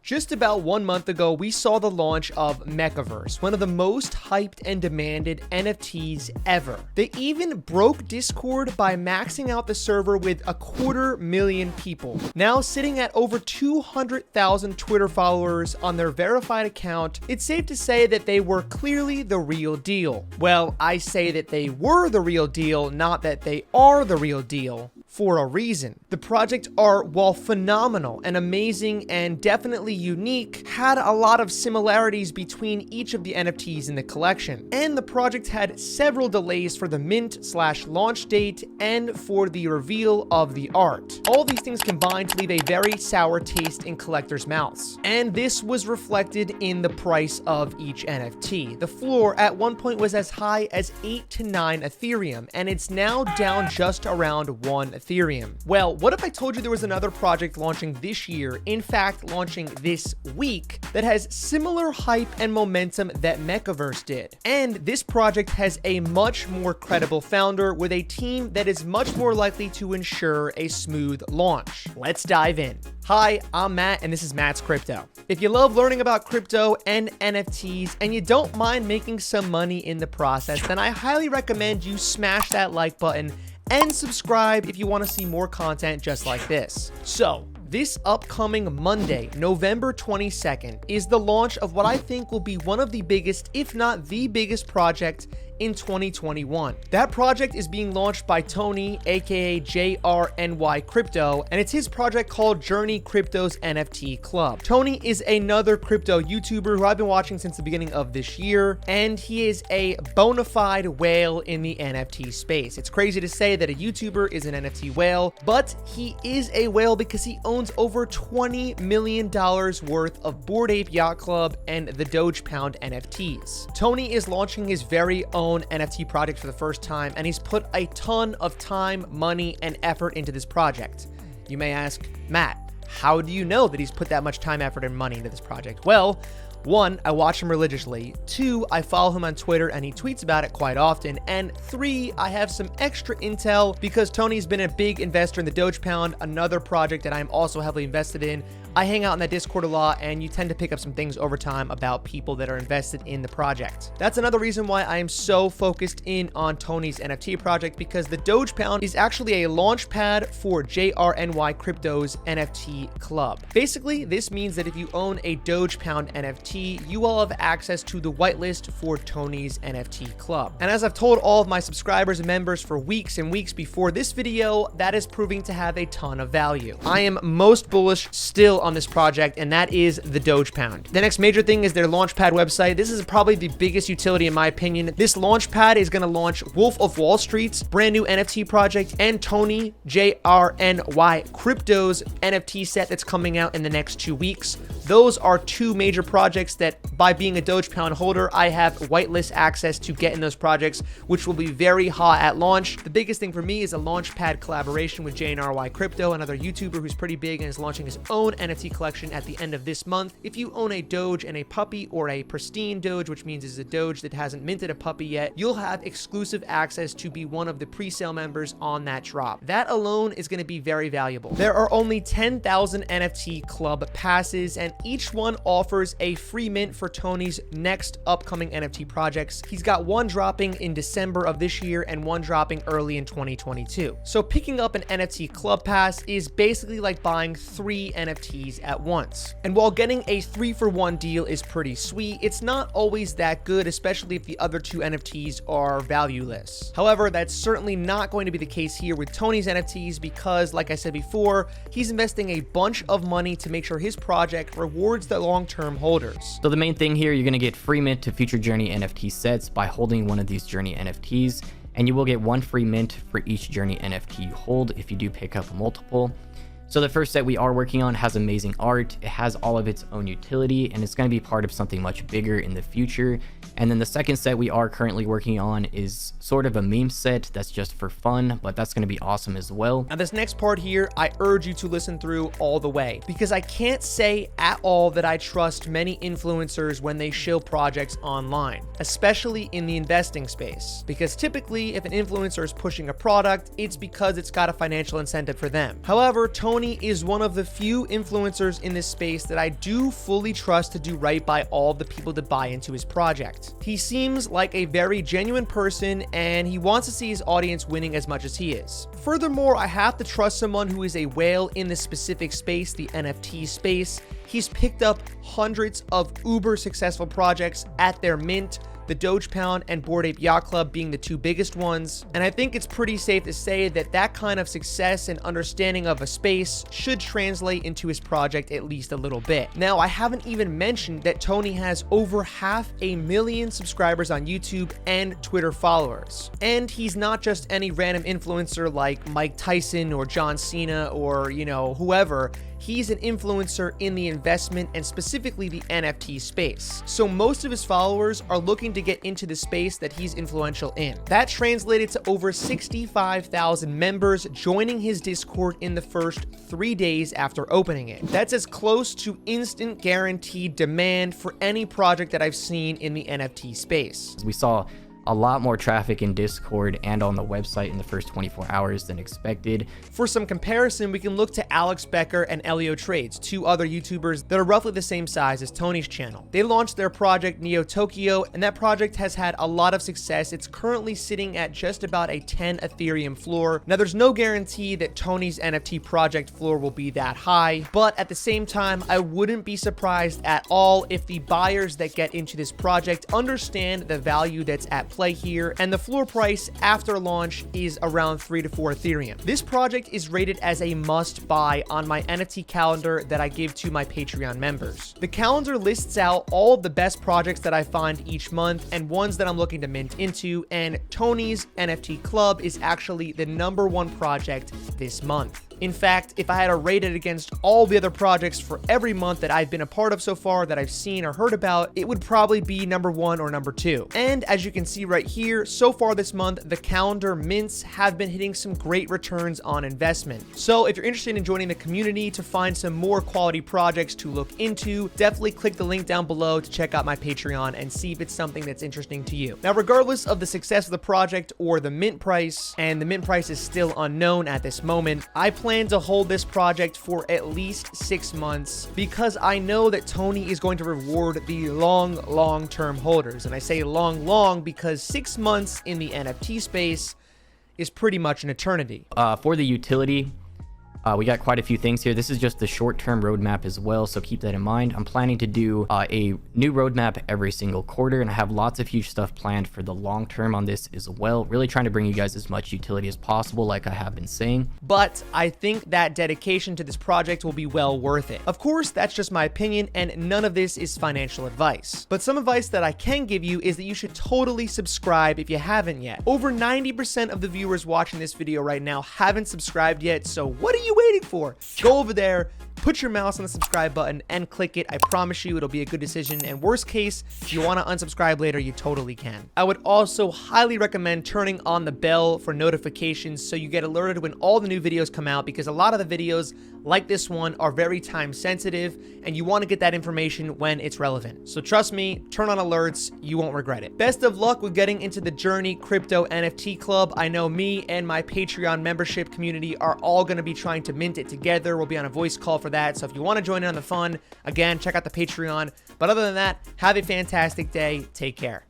Just about 1 month ago, we saw the launch of Mechaverse, one of the most hyped and demanded NFTs ever. They even broke Discord by maxing out the server with 250,000 people. Now sitting at over 200,000 Twitter followers on their verified account, it's safe to say that they were clearly the real deal. Well, I say that they were the real deal, not that they are the real deal, for a reason. The project art, while phenomenal and amazing and definitely unique, had a lot of similarities between each of the NFTs in the collection. And the project had several delays for the mint/launch date and for the reveal of the art. All these things combined to leave a very sour taste in collectors' mouths. And this was reflected in the price of each NFT. The floor at one point was as high as 8 to 9 Ethereum, and it's now down just around 1 Ethereum. Well, what if I told you there was another project launching this year, in fact launching this week, that has similar hype and momentum that Mechaverse did? And this project has a much more credible founder with a team that is much more likely to ensure a smooth launch. Let's dive in. Hi, I'm Matt, and this is Matt's Crypto. If you love learning about crypto and NFTs, and you don't mind making some money in the process, then I highly recommend you smash that like button and subscribe if you want to see more content just like this. So, this upcoming Monday, November 22nd, is the launch of what I think will be one of the biggest, if not the biggest project in 2021. That project is being launched by Tony, aka JRNY Crypto, and it's his project called Journey Crypto's NFT Club. Tony is another crypto YouTuber who I've been watching since the beginning of this year, and he is a bona fide whale in the NFT space. It's crazy to say that a YouTuber is an NFT whale, but he is a whale because he owns over $20 million worth of Bored Ape Yacht Club and the Doge Pound NFTs. Tony is launching his very own NFT project for the first time, and he's put a ton of time, money, and effort into this project. You may ask, Matt, how do you know that he's put that much time, effort, and money into this project? Well, 1, I watch him religiously. 2, I follow him on Twitter and he tweets about it quite often. And 3, I have some extra intel because Tony's been a big investor in the Doge Pound, another project that I'm also heavily invested in. I hang out in that Discord a lot, and you tend to pick up some things over time about people that are invested in the project. That's another reason why I am so focused in on Tony's NFT project, because the Doge Pound is actually a launch pad for JRNY Crypto's NFT Club. Basically, this means that if you own a Doge Pound NFT, you will have access to the whitelist for Tony's NFT Club. And as I've told all of my subscribers and members for weeks and weeks before this video, that is proving to have a ton of value. I am most bullish still on this project, and that is the Doge Pound. The next major thing is their Launchpad website. This is probably the biggest utility in my opinion. This Launchpad is going to launch Wolf of Wall Street's brand new NFT project and Tony JRNY Crypto's NFT set that's coming out in the next 2 weeks. Those are 2 major projects that, by being a Doge Pound holder, I have whitelist access to get in those projects, which will be very hot at launch. The biggest thing for me is a Launchpad collaboration with JRNY Crypto, another YouTuber who's pretty big and is launching his own NFT collection at the end of this month. If you own a Doge and a puppy, or a pristine Doge, which means it's a Doge that hasn't minted a puppy yet, you'll have exclusive access to be one of the pre-sale members on that drop. That alone is going to be very valuable. There are only 10,000 NFT club passes, and each one offers a free mint for Tony's next upcoming NFT projects. He's got one dropping in December of this year and one dropping early in 2022. So picking up an NFT club pass is basically like buying 3 NFTs at once. And while getting a 3-for-1 deal is pretty sweet, it's not always that good, especially if the other 2 NFTs are valueless. However, that's certainly not going to be the case here with Tony's NFTs because, like I said before, he's investing a bunch of money to make sure his project rewards the long-term holders. So the main thing here, you're going to get free mint to future Journey NFT sets by holding one of these Journey NFTs, and you will get 1 free mint for each Journey NFT you hold if you do pick up multiple. So the first set we are working on has amazing art, it has all of its own utility, and it's going to be part of something much bigger in the future. And then the second set we are currently working on is sort of a meme set that's just for fun, but that's going to be awesome as well. Now this next part here, I urge you to listen through all the way, because I can't say at all that I trust many influencers when they show projects online, especially in the investing space, because typically if an influencer is pushing a product, it's because it's got a financial incentive for them. However, Tony Tony is one of the few influencers in this space that I do fully trust to do right by all the people that buy into his project. He seems like a very genuine person, and he wants to see his audience winning as much as he is. Furthermore, I have to trust someone who is a whale in this specific space, the NFT space. He's picked up hundreds of uber successful projects at their mint, the Doge Pound and Bored Ape Yacht Club being the two biggest ones. And I think it's pretty safe to say that that kind of success and understanding of a space should translate into his project at least a little bit. Now, I haven't even mentioned that Tony has over 500,000 subscribers on YouTube and Twitter followers. And he's not just any random influencer like Mike Tyson or John Cena or, whoever. He's an influencer in the investment and specifically the NFT space. So most of his followers are looking to get into the space that he's influential in. That translated to over 65,000 members joining his Discord in the first 3 days after opening it. That's as close to instant guaranteed demand for any project that I've seen in the NFT space. We saw a lot more traffic in Discord and on the website in the first 24 hours than expected. For some comparison, we can look to Alex Becker and Elio Trades, two other YouTubers that are roughly the same size as Tony's channel. They launched their project Neo Tokyo, and that project has had a lot of success. It's currently sitting at just about a 10 Ethereum floor. Now, there's no guarantee that Tony's NFT project floor will be that high, but at the same time, I wouldn't be surprised at all if the buyers that get into this project understand the value that's at play here, and the floor price after launch is around 3 to 4 Ethereum. This project is rated as a must buy on my NFT calendar that I give to my Patreon members. The calendar lists out all of the best projects that I find each month and ones that I'm looking to mint into, and Tony's NFT Club is actually the #1 project this month. In fact, if I had to rate it against all the other projects for every month that I've been a part of so far that I've seen or heard about, it would probably be #1 or #2. And as you can see right here, so far this month, the calendar mints have been hitting some great returns on investment. So if you're interested in joining the community to find some more quality projects to look into, definitely click the link down below to check out my Patreon and see if it's something that's interesting to you. Now, regardless of the success of the project or the mint price, and the mint price is still unknown at this moment, I plan to hold this project for at least 6 months because I know that Tony is going to reward the long-term holders. And I say long because 6 months in the NFT space is pretty much an eternity. For the utility, we got quite a few things here. This is just the short-term roadmap as well, so keep that in mind. I'm planning to do a new roadmap every single quarter, and I have lots of huge stuff planned for the long term on this as well. Really trying to bring you guys as much utility as possible, like I have been saying. But I think that dedication to this project will be well worth it. Of course, that's just my opinion, and none of this is financial advice. But some advice that I can give you is that you should totally subscribe if you haven't yet. Over 90% of the viewers watching this video right now haven't subscribed yet, so what are you waiting for? Go over there, put your mouse on the subscribe button and click it. I promise you it'll be a good decision, and worst case, if you want to unsubscribe later, you totally can. I would also highly recommend turning on the bell for notifications so you get alerted when all the new videos come out, because a lot of the videos like this one are very time sensitive and you want to get that information when it's relevant. So trust me, turn on alerts, you won't regret it. Best of luck with getting into the Journey Crypto NFT Club. I know me and my Patreon membership community are all going to be trying to mint it together. We'll be on a voice call for that. So if you want to join in on the fun, again, check out the Patreon. But other than that, have a fantastic day. Take care.